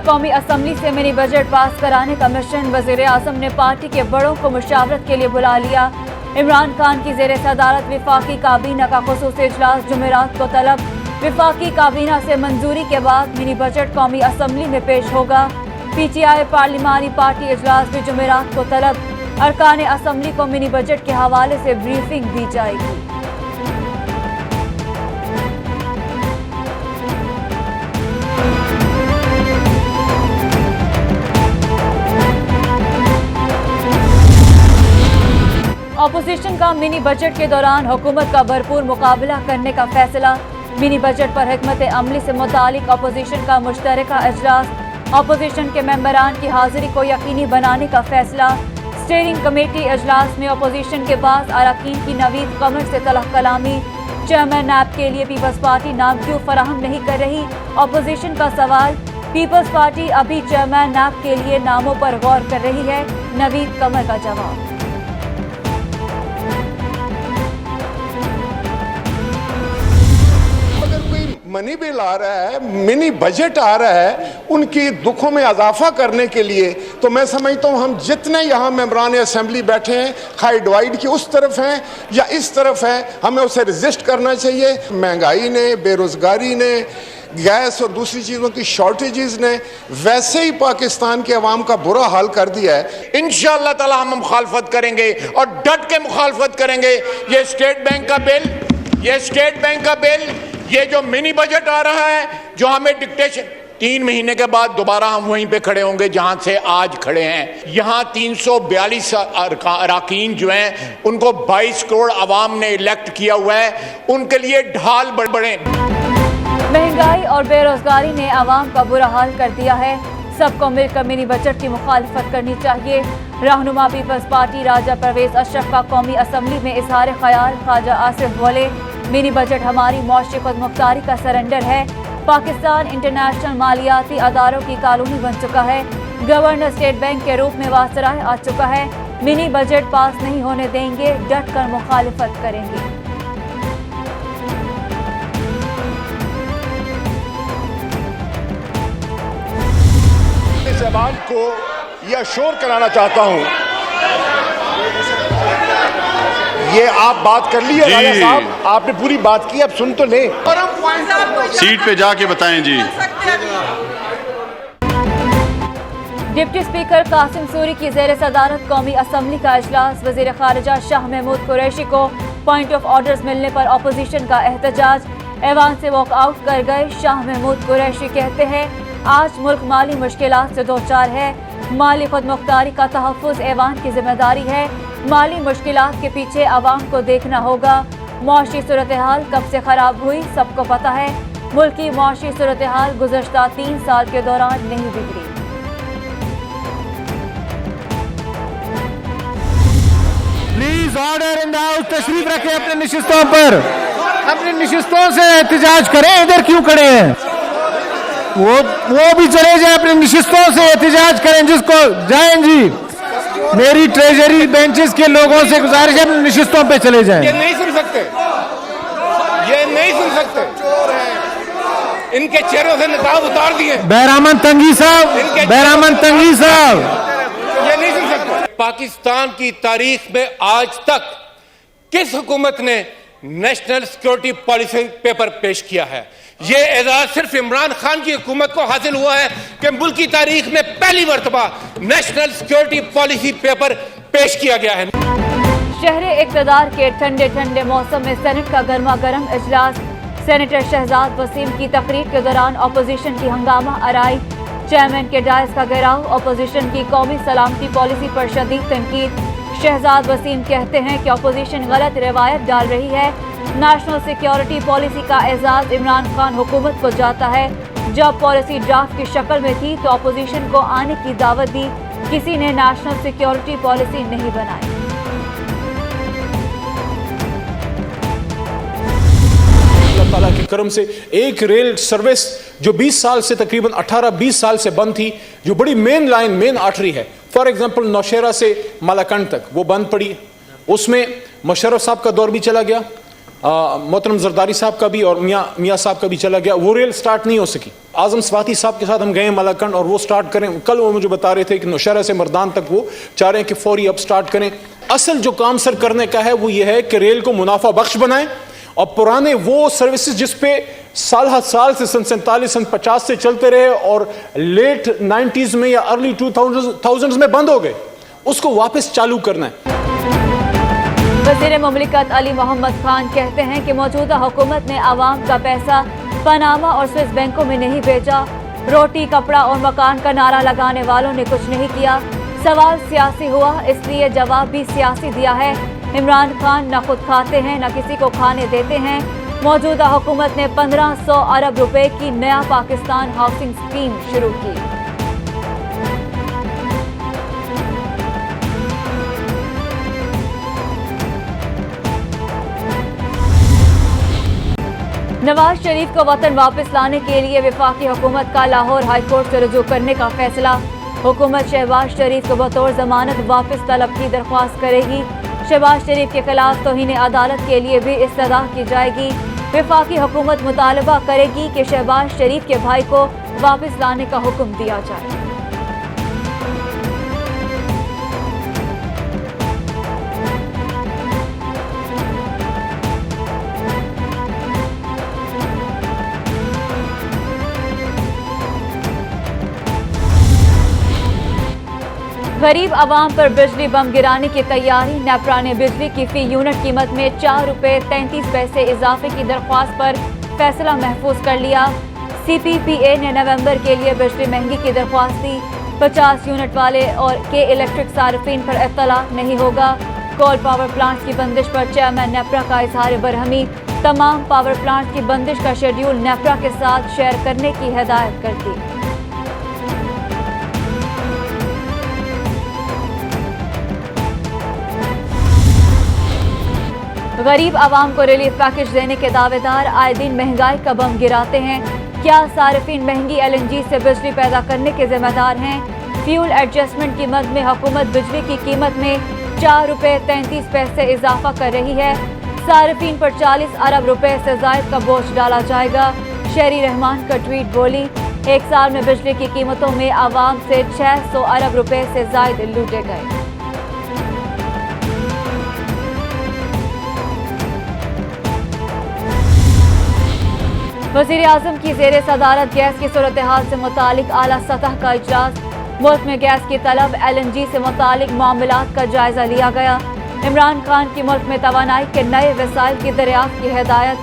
कौमी असम्बली से mini budget pass कराने का मिशन। वज़ीर आज़म ने पार्टी के बड़ों को मुशावरत के लिए बुला लिया। इमरान खान की ज़ेर सदारत विफाकी काबीना का खुसूसी इजलास जुमेरात को तलब। विफाकी काबीना से मंजूरी के बाद मिनी बजट कौमी असम्बली में पेश होगा। PTI पार्लिमानी पार्टी इजलास भी जुमेरात को तलब। अरकान असम्बली को मिनी बजट के हवाले से ब्रीफिंग दी जाएगी। अपोजिशन का मिनी बजट के दौरान हुकूमत का भरपूर मुकाबला करने का फैसला। मिनी बजट पर हिकमत अमली से मुतालिक अपोजिशन का मुश्तरका इजलास। अपोजिशन के मेंबरान की हाजिरी को यकीनी बनाने का फैसला। स्टीयरिंग कमेटी इजलास में अपोजिशन के बाद अरकान की नवीद कमर से तलह कलामी। चेयरमैन नैब के लिए पीपल्स पार्टी नाम क्यों फराहम नहीं कर रही? अपोजिशन का सवाल। पीपल्स पार्टी अभी चेयरमैन नैब के लिए नामों पर गौर कर रही है। नवीद कमर का जवाब। मनी बिल आ रहा है, मिनी बजट आ रहा है, उनकी दुखों में इजाफा करने के लिए, तो मैं समझता हूँ हम जितने यहाँ मेंबरान असेंबली बैठे हैं, खाई डिवाइड की उस तरफ हैं या इस तरफ हैं, हमें उसे रेजिस्ट करना चाहिए। महंगाई ने, बेरोजगारी ने, गैस और दूसरी चीज़ों की शॉर्टेजेस ने वैसे ही पाकिस्तान के अवाम का बुरा हाल कर दिया है। इंशाअल्लाह ताला हम मुखालफत करेंगे और डट के मुखालफत करेंगे। ये स्टेट बैंक का बिल, ये स्टेट बैंक का बिल, ये जो मिनी बजट आ रहा है, जो हमें डिक्टेशन, 3 महीने के बाद दोबारा हम वहीं पे खड़े होंगे जहां से आज खड़े हैं। यहाँ 342 अरकान जो हैं उनको 22 करोड़ अवाम ने इलेक्ट किया हुआ है, उनके लिए ढाल बढ़े। महंगाई और बेरोजगारी ने आवाम का बुरा हाल कर दिया है। सबको मिलकर मिनी बजट की मुखालफत करनी चाहिए। रहनुमा पीपल्स पार्टी राजा परवेज अशरफ का कौमी असम्बली में इजहार ख्याल। ख्वाजा आसिफ बोले, मिनी बजट हमारी मौशी खुदमुख्तारी का सरेंडर है। पाकिस्तान इंटरनेशनल मालियाती अदारों की कॉलोनी बन चुका है। गवर्नर स्टेट बैंक के रूप में वासराय आ चुका है। मिनी बजट पास नहीं होने देंगे, डट कर मुखालिफत करेंगे। इस ऐवान को यह श्योर कराना चाहता हूं, ये आप बात कर ली है राजा साहब, आपने पूरी बात की, अब सुन तो ले। सीट पे जाके बताएं जी। डिप्टी स्पीकर कासिम सूरी की ज़ेर सदारत कौमी असम्बली का इजलास। वज़ीर खारिजा शाह महमूद कुरैशी को पॉइंट ऑफ ऑर्डर्स मिलने पर अपोजिशन का एहतजाज। ऐवान से वॉकआउट कर गए शाह महमूद कुरैशी। कहते हैं आज मुल्क माली मुश्किलात से दो चार है। माली खुदमुख्तारी का तहफ़्फ़ुज़ ऐवान की जिम्मेदारी है। माली मुश्किलात के पीछे आवाम को देखना होगा। मौशी सूरत हाल कब से ख़राब हुई सबको पता है। मुल्क की मौशी सूरत हाल गुज़श्ता 3 साल के दौरान नहीं बिगड़ी। Please order in the house, तशरीफ रखें अपने निशिस्तों पर, अपनी निशिस्तों से एहतजाज करें। इधर क्यों खड़े हैं? वो भी चले जाए, अपनी निशिस्तों से एहतजाज करें। जिसको जाएं जी, मेरी ट्रेजरी बेंचेस के लोगों से गुजारिश है अपनी निशिस्तों पे चले जाएं। ये नहीं सुन सकते, ये नहीं सुन सकते। इनके चेहरों से निकाब उतार दिए। बैरामन तंगी साहब, बैरामन तंगी साहब, ये नहीं सुन सकते। पाकिस्तान की तारीख में आज तक किस हुकूमत ने नेशनल सिक्योरिटी पॉलिसी पेपर पेश किया है? ये एजाज सिर्फ इमरान खान की हुकूमत को हासिल हुआ है कि मुल्क की तारीख में पहली मर्तबा नेशनल सिक्योरिटी पॉलिसी पेपर पेश किया गया है। शहर इक़्तिदार के ठंडे ठंडे मौसम में सेनेट का गर्मा गर्म इजलास। सेनेटर शहजाद वसीम की तकरीर के दौरान अपोजिशन की हंगामा आराई। चेयरमैन के डायस का घेराव। अपोजिशन की कौमी सलामती पॉलिसी पर शदीद तनकीद। शहजाद वसीम कहते हैं कि अपोजिशन गलत रिवायत डाल रही है। नेशनल सिक्योरिटी पॉलिसी का एजाज इमरान खान हुकूमत को जाता है। जब पॉलिसी ड्राफ्ट की शक्ल में थी तो अपोजिशन को आने की दावत दी, किसी ने नेशनल सिक्योरिटी पॉलिसी नहीं बनाई। अल्लाह ताला के करम से एक रेल सर्विस जो 20 साल से तकरीबन 18-20 साल से बंद थी, जो बड़ी मेन लाइन, मेन आर्टरी है, फॉर एग्जांपल नौशेरा से मालाकंड तक, वो बंद पड़ी। उसमें मुशर्रफ साहब का दौर भी चला गया, मोहतरम जरदारी साहब का भी और मियाँ साहब का भी चला गया। वो रेल स्टार्ट नहीं हो सकी। आजम स्वाति साहब के साथ हम गए मलाकंड और वो स्टार्ट करें। कल वो मुझे बता रहे थे कि नौशहरा से मर्दान तक वो चाह रहे हैं कि फौरी अब स्टार्ट करें। असल जो काम सर करने का है वो ये है कि रेल को मुनाफा बख्श बनाएं और पुराने वो सर्विसेज जिस पे साल हर साल से सन 47 सन 50 से चलते रहे और लेट 90s में या अर्ली 2000s में बंद हो गए, उसको वापस चालू करना है। वज़ीर मुमलिकत अली मोहम्मद खान कहते हैं कि मौजूदा हुकूमत ने आवाम का पैसा पनामा और स्विस बैंकों में नहीं भेजा। रोटी, कपड़ा और मकान का नारा लगाने वालों ने कुछ नहीं किया। सवाल सियासी हुआ, इसलिए जवाब भी सियासी दिया है। इमरान खान न खुद खाते हैं न किसी को खाने देते हैं। मौजूदा हुकूमत ने 1500 अरब रुपए की नया पाकिस्तान हाउसिंग स्कीम शुरू की। नवाज शरीफ को वतन वापस लाने के लिए वफाकी हुकूमत का लाहौर हाई कोर्ट से रुजू करने का फैसला। हुकूमत शहबाज शरीफ को बतौर जमानत वापस तलब की दरख्वास्त करेगी। शहबाज शरीफ के खिलाफ तौहीन अदालत के लिए भी इस्तदा की जाएगी। वफाकी हुकूमत मुतालबा करेगी कि शहबाज शरीफ के भाई को वापस लाने का हुक्म दिया जाए। गरीब आवाम पर बिजली बम गिराने की तैयारी। नेपरा ने बिजली की फी यूनिट कीमत में 4 रुपये 33 पैसे इजाफे की दरख्वास्त पर फैसला महफूज कर लिया। CPPA ने नवंबर के लिए बिजली महंगी की दरख्वास्त दी। 50 यूनिट वाले और के इलेक्ट्रिक सार्फिन पर इत्तला नहीं होगा। कोल पावर प्लांट्स की बंदिश पर चेयरमैन नेपरा का इजहार बरहमी। तमाम पावर प्लांट्स की बंदिश का शेड्यूल नेपरा के साथ शेयर करने की हिदायत कर दी। गरीब आवाम को रिलीफ पैकेज देने के दावेदार आए दिन महंगाई का बम गिराते हैं। क्या सार्फिन महंगी LNG से बिजली पैदा करने के जिम्मेदार हैं? फ्यूल एडजस्टमेंट की मद में हुकूमत बिजली की कीमत में 4 रुपये 33 पैसे इजाफा कर रही है। सार्फिन पर 40 अरब रुपए से जायद का बोझ डाला जाएगा। शहरी रहमान का ट्वीट बोली, एक साल में बिजली की कीमतों में आवाम से 600 अरब रुपए से जायद लूटे गए। वज़ीर आज़म की ज़ेरे सदारत गैस की सूरत हाल से मुतालिक आला सतह का इजलास। मुल्क में गैस की तलब, LNG से मुतालिक मामलात का जायजा लिया गया। इमरान खान की मुल्क में तवानाई के नए वसाइल की दरियाफ्त की हिदायत।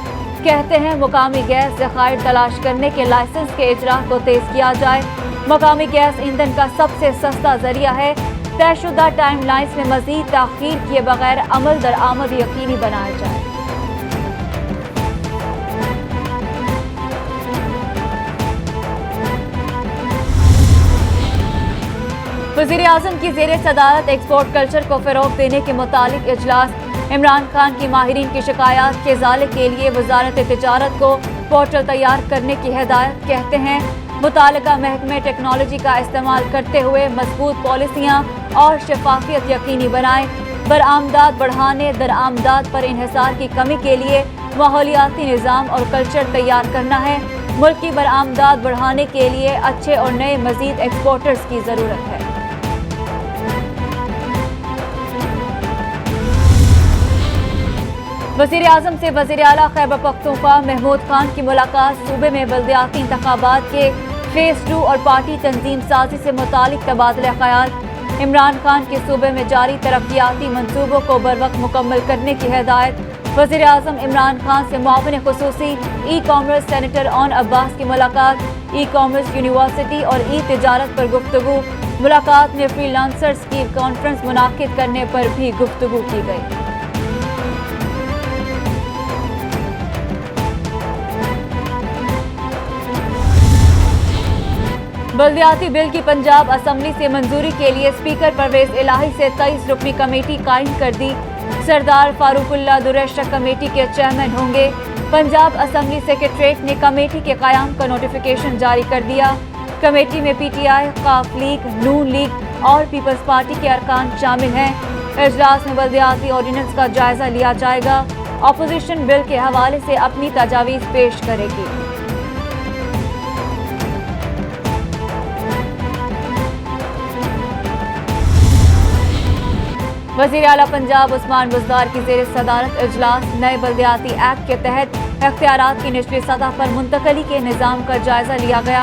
कहते हैं मुकामी गैस ज़खायर तलाश करने के लाइसेंस के इजरा को तेज किया जाए। मुकामी गैस ईंधन का सबसे सस्ता जरिया है। तयशुदा टाइम लाइन्स में मजीद ताख़ीर किए बगैर अमल दरामद यकीनी बनाया जाए। वज़ीर आज़म की ज़ेरे सदारत एक्सपोर्ट कल्चर को फ़रोग़ देने के मुतालिक इजलास। इमरान खान की माहिरीन की शिकायत के इज़ाले के लिए वज़ारत तिजारत को पोर्टल तैयार करने की हिदायत। कहते हैं मुतालिका महकमे टेक्नोलॉजी का इस्तेमाल करते हुए मजबूत पॉलिसियाँ और शफाफियत यकीनी बनाएं। बरामदात बढ़ाने, दरामदात पर इन्हिसार की कमी के लिए माहौलियाती निज़ाम और कल्चर तैयार करना है। मुल्क की बरामदात बढ़ाने के लिए अच्छे और नए मज़ीद एक्सपोर्टर्स की ज़रूरत है। वज़ीर आज़म से वज़ीर आला खैबर पख्तूनख्वा महमूद खान की मुलाकात। सूबे में बल्दियाती इंतखाबात के फेज़ 2 और पार्टी तंजीम साजी से मुतालिक तबादला ख्याल। इमरान खान के सूबे में जारी तरक्याती मंसूबों को बरवक्त मुकम्मल करने की हिदायत। वज़ीर आज़म इमरान खान से मुआविन खुसूसी ई-कॉमर्स सेनेटर ओन अब्बास की मुलाकात। ई-कॉमर्स यूनिवर्सिटी और ई-तिजारत पर गुफ्तगू। मुलाकात में फ्रीलांसर्स की कॉन्फ्रेंस मुनाकिद करने पर भी गुफ्तगू की गई। बल्दियाती बिल की पंजाब असम्बली से मंजूरी के लिए स्पीकर परवेज इलाही से 23 रुकनी कमेटी कायम कर दी। सरदार फारूकुल्लाह दुरैशा कमेटी के चेयरमैन होंगे। पंजाब असम्बली सेक्रेटरीट ने कमेटी के क़याम का नोटिफिकेशन जारी कर दिया। कमेटी में PTI, काफ लीग, नून लीग और पीपल्स पार्टी के अरकान शामिल हैं। इजलास में बल्दियाती ऑर्डिनेंस का जायजा लिया जाएगा। अपोजिशन बिल के हवाले से अपनी तजावीज़ पेश करेगी। वज़ीर आला पंजाब उस्मान बुज़दार की ज़ेर सदारत इजलास नए बल्दियाती एक्ट के तहत इख्तियारात की निचली सतह पर मुंतकली के निज़ाम का जायजा लिया गया।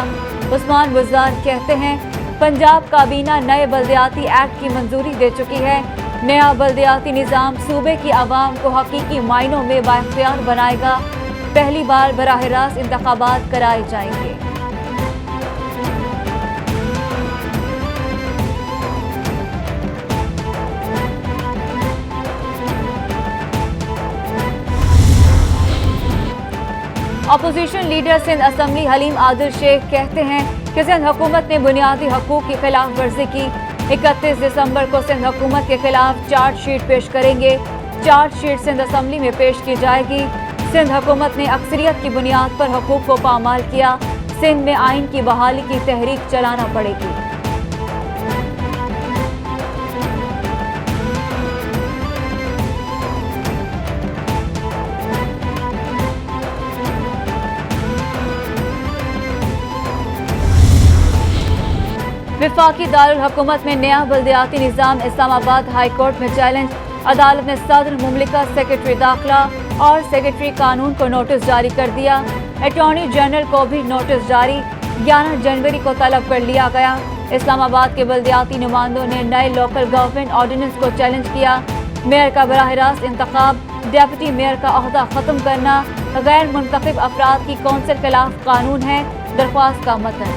उस्मान बुज़दार कहते हैं, पंजाब काबीना नए बल्दियाती एक्ट की मंजूरी दे चुकी है। नया बल्दियाती निज़ाम सूबे की आवाम को हकीकी मायनों में बाइख्तियार बनाएगा। पहली बार बराह रास्त इंतखाबात कराए जाएंगे। Opposition leader Sindh assembly Haleem Adil Sheikh कहते हैं कि सिंध हुकूमत ने बुनियादी हकूक की खिलाफ वर्जी की। 31 दिसंबर को सिंध हुकूमत के खिलाफ चार्जशीट पेश करेंगे। चार्जशीट सिंध असम्बली में पेश की जाएगी। सिंध हुकूमत ने अक्सरियत की बुनियाद पर हकूक को पामाल किया। सिंध में आइन की बहाली की तहरीक चलाना पड़ेगी। विफाकी दारुल हुकूमत में नया बल्दियाती निज़ाम इस्लामाबाद हाई कोर्ट में चैलेंज। अदालत ने सदर मुमलिकत, सेक्रेटरी दाखिला और सेक्रेटरी कानून को नोटिस जारी कर दिया। अटॉर्नी जनरल को भी नोटिस जारी। 11 जनवरी को तलब कर लिया गया। इस्लामाबाद के बल्दियाती नुमाइंदों ने नए लोकल गवर्नमेंट ऑर्डिनेंस को चैलेंज किया। मेयर का बराह रास्त इंतखाब, डेप्यूटी मेयर का ओहदा खत्म करना, गैर मुंतखब अफराद की कौंसिल खिलाफ कानून है। दरख्वास्त का मतन।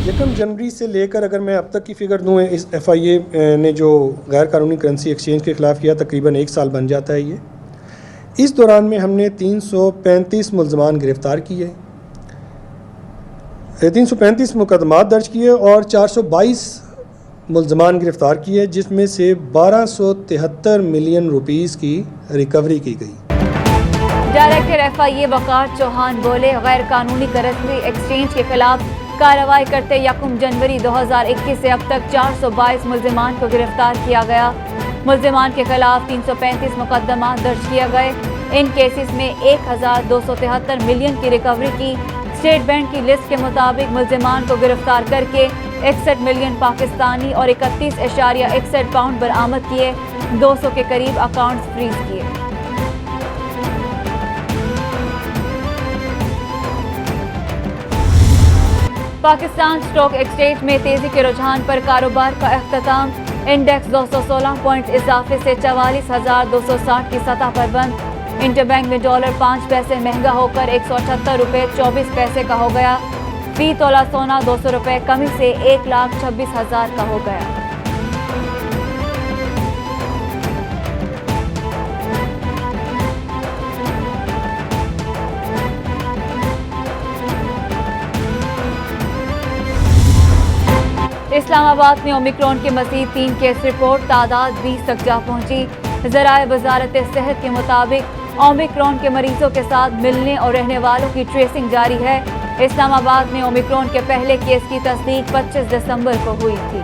1 जनवरी से लेकर अगर मैं अब तक की फ़िगर दूँ, इस FIA ने जो गैर कानूनी करेंसी एक्सचेंज के ख़िलाफ़ किया, तकरीबन 1 साल बन जाता है ये। इस दौरान में हमने 335 मुल्ज़मान गिरफ़्तार किए, 335 मुकदमात दर्ज किए और 422 मुल्ज़मान गिरफ़्तार किए, जिसमें से 1273 मिलियन रुपीस की रिकवरी की गई। डायरेक्टर FIA वकार चौहान बोले, गैर कानूनी करेंसी एक्सचेंज के खिलाफ कार्रवाई करते 1 जनवरी 2021 से अब तक 422 मुल्ज़िमान को गिरफ्तार किया गया। मुल्ज़िमान के खिलाफ 335 मुकदमा दर्ज किए गए। इन केसेस में 1273 मिलियन की रिकवरी की। स्टेट बैंक की लिस्ट के मुताबिक मुल्ज़िमान को गिरफ्तार करके 61 मिलियन पाकिस्तानी और 31.61 पाउंड बरामद किए। 200 के करीब अकाउंट्स फ्रीज किए। पाकिस्तान स्टॉक एक्सचेंज में तेजी के रुझान पर कारोबार का इख्तिताम। इंडेक्स 216 पॉइंट इजाफे से 44,260 की सतह पर बंद। इंटरबैंक में डॉलर 5 पैसे महंगा होकर 178 रुपये 24 पैसे का हो गया। फी तोला सोना 200 रुपये कमी से 1,26,000 का हो गया। इस्लामाबाद में ओमिक्रॉन के मज़ीद 3 केस रिपोर्ट, तादाद 20 तक जा पहुंची। ज़राए वज़ारत सेहत के मुताबिक ओमिक्रॉन के मरीजों के साथ मिलने और रहने वालों की ट्रेसिंग जारी है। इस्लामाबाद में ओमिक्रॉन के पहले केस की तस्दीक 25 दिसंबर को हुई थी।